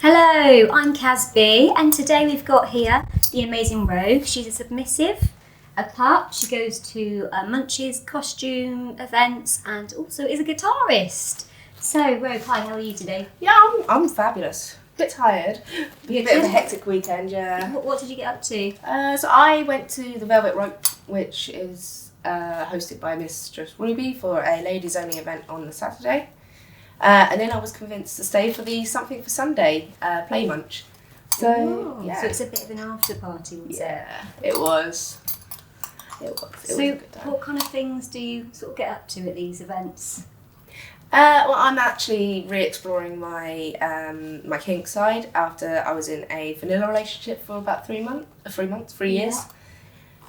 Hello, I'm Kaz B, and today we've got here the amazing Rogue. She's a submissive, a pup. She goes to Munch's costume events and also is a guitarist. So, Rogue, hi, how are you today? Yeah, I'm fabulous. Bit tired. Bit of a hectic weekend, yeah. What did you get up to? So I went to the Velvet Rope, which is hosted by Mistress Ruby for a ladies only event on the Saturday. And then I was convinced to stay for the Something for Sunday play munch. So, yeah. So it's a bit of an after party, was it? Yeah, it was. It was a good time. What kind of things do you sort of get up to at these events? Well, I'm actually re-exploring my my kink side after I was in a vanilla relationship for about 3 years,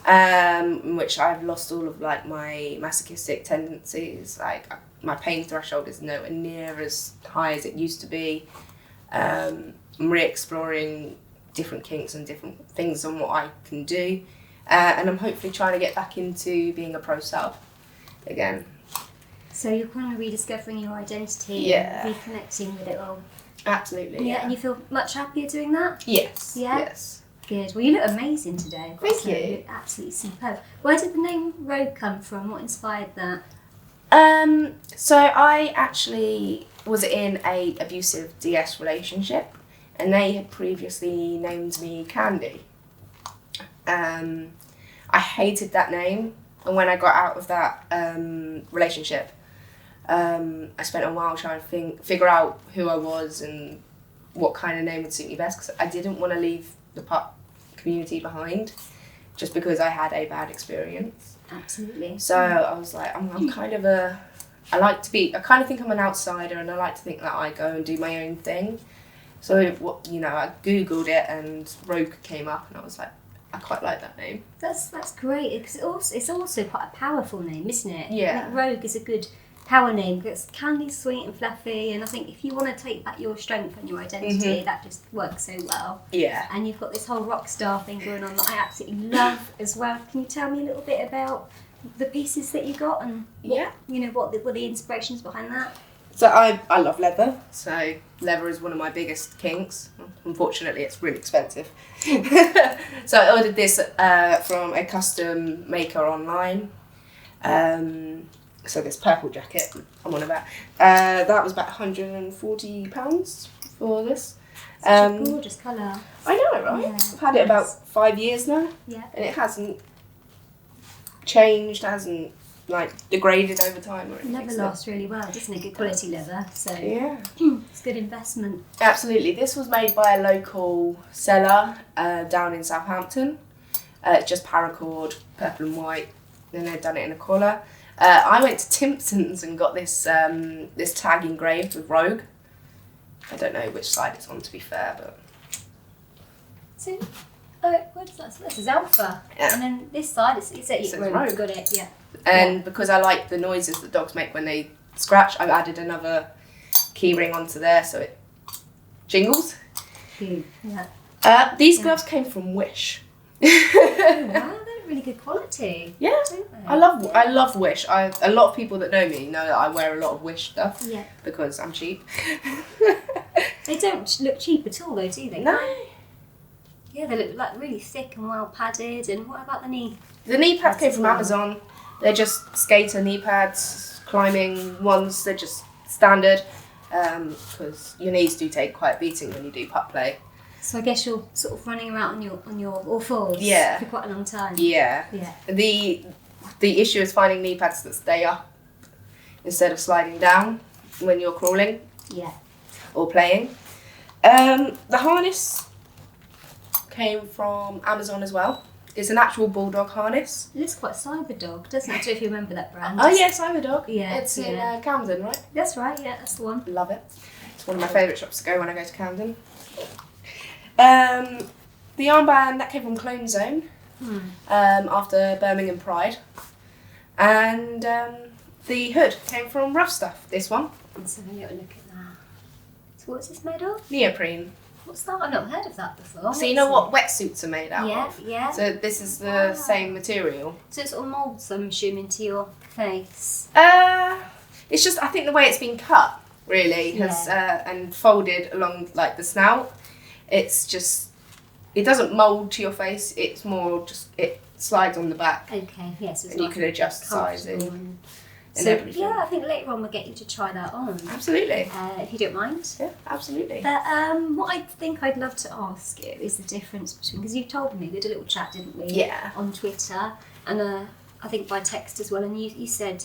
in which I've lost all of like my masochistic tendencies. Like my pain threshold is nowhere near as high as it used to be. I'm re-exploring different kinks and different things on what I can do, and I'm hopefully trying to get back into being a pro sub again. So you're kind of rediscovering your identity, and reconnecting with it all. Absolutely. Yeah, and you feel much happier doing that? Yes. Yeah? Yes. Good. Well, you look amazing today. Thank you. You look absolutely superb. Where did the name Rogue come from? What inspired that? So I actually was in a abusive DS relationship, and they had previously named me Candy. I hated that name, and when I got out of that relationship, I spent a while trying to figure out who I was and what kind of name would suit me best, because I didn't want to leave the pup community behind just because I had a bad experience. Absolutely. So I was like, I'm kind of I kind of think I'm an outsider, and I like to think that I go and do my own thing. So I Googled it and Rogue came up, and I was like, I quite like that name. That's great, because it's also quite a powerful name, isn't it? Yeah. I think Rogue is a good power name, because it's candy, sweet and fluffy, and I think if you want to take back your strength and your identity, that just works so well. Yeah. And you've got this whole rock star thing going on that I absolutely love as well. Can you tell me a little bit about the pieces that you got and what were the inspirations behind that? So I love leather. So leather is one of my biggest kinks. Unfortunately, it's really expensive. So I ordered this from a custom maker online. So this purple jacket I'm on about. That was about £140 for this. Such a gorgeous colour. I know, right? Yeah, I've had it about 5 years now. Yeah. And it hasn't changed, hasn't like degraded over time or anything. Leather lasts really well, doesn't it? Good quality leather. So yeah, it's a good investment. Absolutely. This was made by a local seller down in Southampton. Just paracord, purple and white. Then they'd done it in a collar. I went to Timpson's and got this this tag engraved with Rogue. I don't know which side it's on, to be fair, but. So, what is that? So this is Alpha. Yeah. And then this side is Rogue. Rogue. Got it, yeah. And because I like the noises that dogs make when they scratch, I've added another key ring onto there so it jingles. Cute. Yeah. These gloves came from Wish. Oh, wow, they're really good quality. Yeah, I love Wish. A lot of people that know me know that I wear a lot of Wish stuff. Yeah. Because I'm cheap. They don't look cheap at all, though, do they? No. Yeah, they look like really thick and well padded. And what about the knee? The knee pads came from Amazon. They're just skater knee pads, climbing ones. They're just standard because your knees do take quite a beating when you do pup play. So I guess you're sort of running around on your all fours for quite a long time. Yeah. Yeah. The issue is finding knee pads that stay up instead of sliding down when you're crawling. Yeah. Or playing. The harness came from Amazon as well. It's an actual bulldog harness. It looks quite Cyberdog, doesn't it? I don't know if you remember that brand. Oh yeah, Cyberdog. Yeah. It's in Camden, right? That's right, yeah, that's the one. Love it. It's one of my favourite shops to go when I go to Camden. The armband, that came from Clone Zone after Birmingham Pride. And the hood came from Rough Stuff, this one. Let's have a little look at that. So what's this made of? Neoprene. What's that? I've not heard of that before. So you know what wetsuits are made out of? Yeah. So this is the same material. So it sort of moulds, I'm assuming, to your face. It's just, I think the way it's been cut really, has and folded along like the snout. It's just, it doesn't mould to your face. It's more just, it slides on the back. Okay, yes. And you can adjust sizing and everything. Yeah, I think later on we'll get you to try that on. Absolutely. If you don't mind. Yeah, absolutely. But what I think I'd love to ask you is the difference between, because you told me, we had a little chat, didn't we? Yeah. On Twitter, and I think by text as well, and you said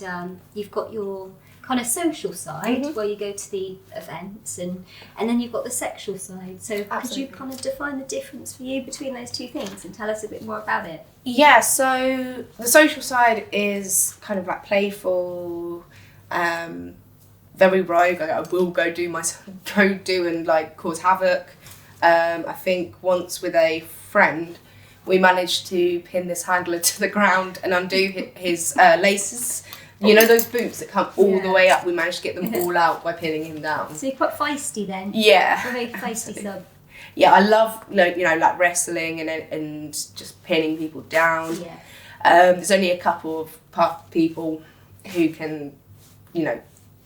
you've got your kind of social side where you go to the events, and then you've got the sexual side. So could you kind of define the difference for you between those two things and tell us a bit more about it? Yeah, so the social side is kind of like playful, very rogue. I will go do and like cause havoc. I think once with a friend, we managed to pin this handler to the ground and undo his laces. You know those boots that come all the way up? We managed to get them all out by pinning him down. So you're quite feisty then? Yeah. You're a very feisty sub. Yeah, I love, you know, like wrestling and just pinning people down. Yeah. There's only a couple of people who can, you know,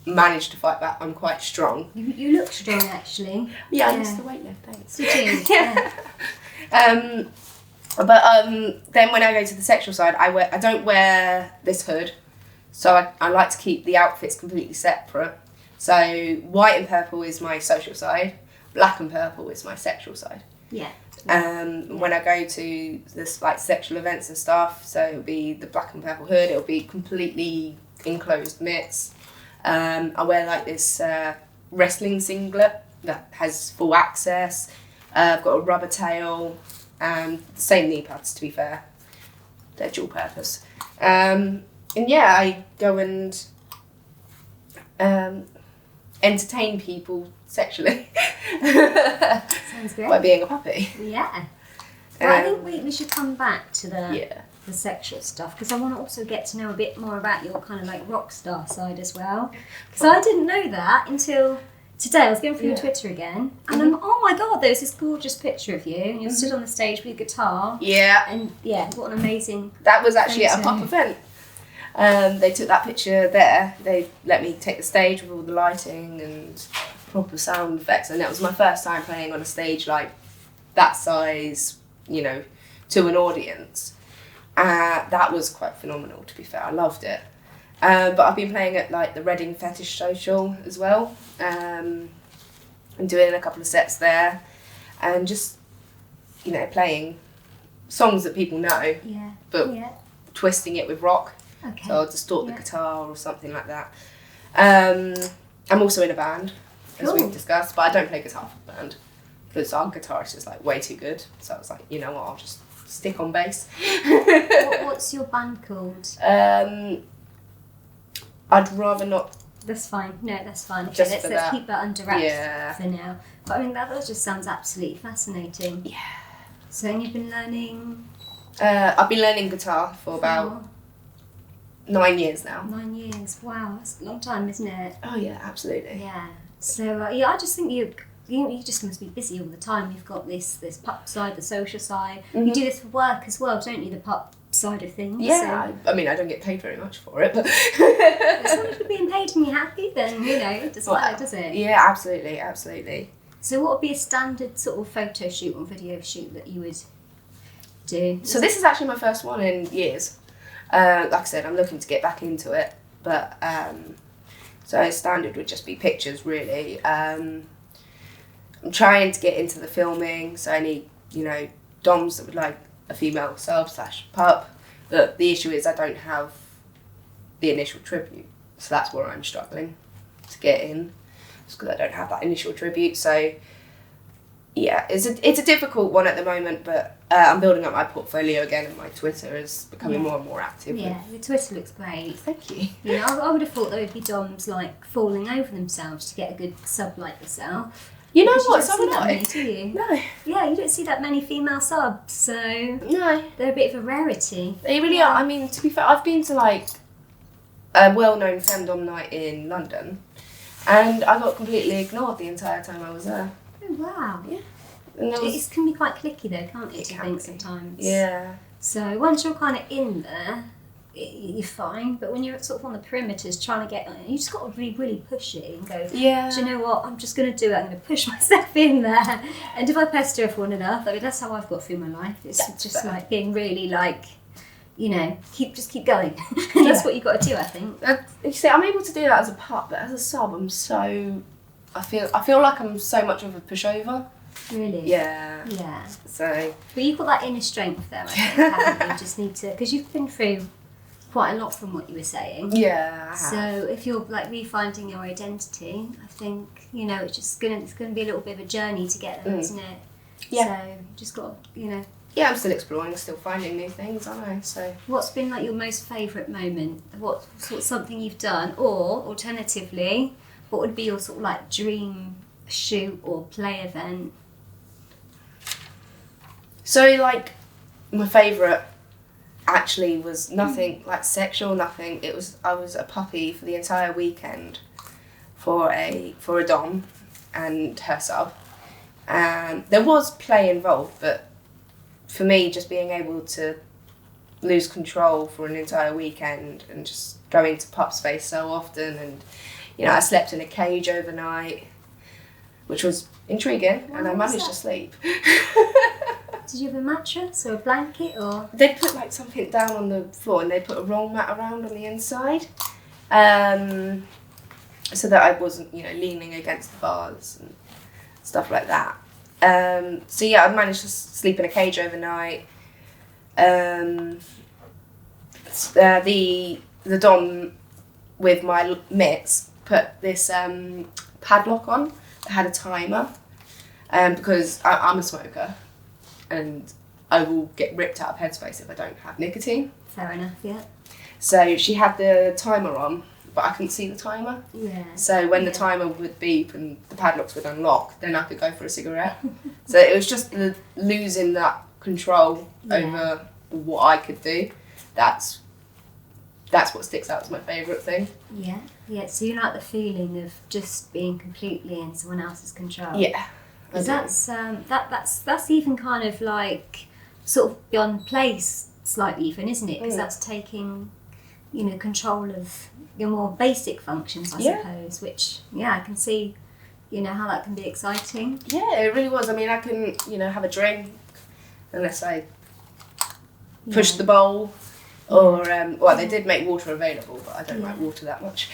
manage to fight back. I'm quite strong. You look strong, actually. Yeah, I used to weightlift, thanks. You do, yeah. Then when I go to the sexual side, I don't wear this hood. So I like to keep the outfits completely separate. So white and purple is my social side. Black and purple is my sexual side. Yeah. When I go to this like sexual events and stuff, so it'll be the black and purple hood. It'll be completely enclosed mitts. I wear like this wrestling singlet that has full access. I've got a rubber tail and same knee pads. To be fair, they're dual purpose. And yeah, I go and entertain people sexually. Sounds great. By being a puppy. Yeah. Well, I think we should come back to the the sexual stuff, because I want to also get to know a bit more about your kind of like rock star side as well. Because I didn't know that until today. I was going through your Twitter again, and I'm, oh my god, there's this gorgeous picture of you, and you're stood on the stage with your guitar. Yeah. And yeah, what an amazing. That was actually at a pup event. They took that picture there. They let me take the stage with all the lighting and proper sound effects, and that was my first time playing on a stage like that size, you know, to an audience. That was quite phenomenal, to be fair. I loved it. But I've been playing at like the Reading Fetish Social as well, and doing a couple of sets there, and just, you know, playing songs that people know, but twisting it with rock. Okay. So I'll distort the guitar or something like that. I'm also in a band, as we've discussed, but I don't play guitar for the band because our guitarist is like way too good. So I was like, you know what, I'll just stick on bass. What's your band called? I'd rather not. That's fine. No, that's fine. Okay, Just let's keep that under wraps for now. But I mean, that just sounds absolutely fascinating. Yeah. So you've been learning? I've been learning guitar for about 9 years now. 9 years. Wow, that's a long time, isn't it? Oh yeah, absolutely. Yeah. So I just think you just must be busy all the time. You've got this pup side, the social side. You do this for work as well, don't you? The pup side of things. Yeah. So. I mean, I don't get paid very much for it, but as long as you're being paid and you're happy, then you know it doesn't matter, does it? Yeah, absolutely, absolutely. So what would be a standard sort of photo shoot or video shoot that you would do? So this is actually my first one in years. Like I said, I'm looking to get back into it, but so standard would just be pictures, really. I'm trying to get into the filming, so I need, you know, doms that would like a female sub/pup, but the issue is I don't have the initial tribute, so that's where I'm struggling to get in, just because I don't have that initial tribute. So yeah, it's a difficult one at the moment, but I'm building up my portfolio again, and my Twitter is becoming more and more active. Yeah, the Twitter looks great. Thank you. You know, I would have thought there would be doms like falling over themselves to get a good sub like yourself. You know Because what? You don't see that many, do you? No. Yeah, you don't see that many female subs, so No. they're a bit of a rarity. They really are. I mean, to be fair, I've been to like a well-known fandom night in London, and I got completely ignored the entire time I was there. Oh wow. Yeah. And It can be quite clicky though, can't it? It I can think be. sometimes. Yeah. So once you're kind of in there, you're fine. But when you're sort of on the perimeters trying to get, you just got to really push it and go. Yeah. Do you know what? I'm just going to do it. I'm going to push myself in there. And if I pester everyone enough, I mean, that's how I've got through my life. It's That's just fair. like being really like, you know, keep going. That's what you got to do, I think. You see, I'm able to do that as a pup, but as a sub, I feel like I'm so much of a pushover. Really. Yeah. Yeah. So. But you've got that inner strength there, I think, haven't you? Just need to, because you've been through quite a lot from what you were saying. Yeah. I have. So if you're like refinding your identity, I think, you know, it's gonna be a little bit of a journey to get there, isn't it? Yeah. So you just got to, you know. Yeah, I'm still exploring, still finding new things, aren't I? So. What's been like your most favourite moment? What sort of something you've done, or alternatively, what would be your sort of like dream shoot or play event? So like, my favourite actually was nothing like sexual, nothing. I was a puppy for the entire weekend for a dom and her sub. There was play involved, but for me, just being able to lose control for an entire weekend and just go into pup space so often, and you know, I slept in a cage overnight, which was intriguing, and I managed to sleep. Did you have a mattress or a blanket or? They put like something down on the floor and they put a roll mat around on the inside, so that I wasn't, you know, leaning against the bars and stuff like that. So yeah, I managed to sleep in a cage overnight. The dom with my mitts put this padlock on that had a timer, because I'm a smoker and I will get ripped out of headspace if I don't have nicotine. Fair enough, yeah. So she had the timer on, but I couldn't see the timer. Yeah. So when the timer would beep and the padlocks would unlock, then I could go for a cigarette. So it was just losing that control over what I could do. That's what sticks out as my favourite thing. Yeah, yeah. So you like the feeling of just being completely in someone else's control. Yeah. Because that's even kind of like sort of beyond place slightly even, isn't it? Because that's taking, you know, control of your more basic functions, I suppose. Which I can see, you know, how that can be exciting. Yeah, it really was. I mean, I couldn't, you know, have a drink unless I pushed the bowl. Or, well, they did make water available, but I don't like water that much.